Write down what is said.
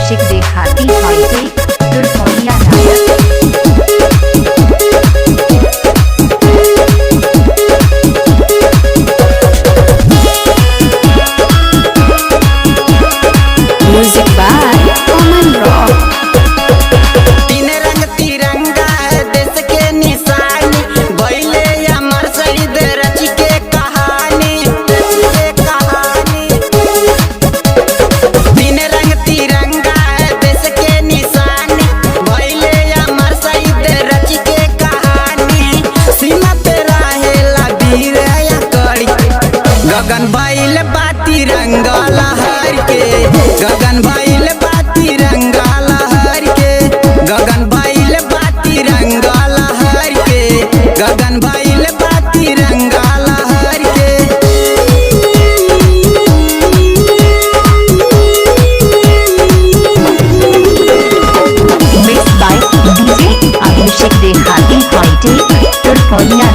अभिषेक देहाती हॉइटे Durgauliya Nayak. Music by Aman rock. तीन रंग तिरंगा है देश के निशानी, भइले अमर शहीद रच के कहानी, तीन रंग तिरंगा है देश के निशानी, भइले अमर शहीद रच के कहानी। सीमा पे रहेला वीर या कड़ी, गगन भइल बा तिरंगा लहर के, गगन भइल बा तिरंगा लहर के, गगन भइल बा तिरंगा लहर के, गगन भइल बा तिरंगा लहर के। Mix by DJ Abhishek Dehati हॉइटे दुर्गौलिया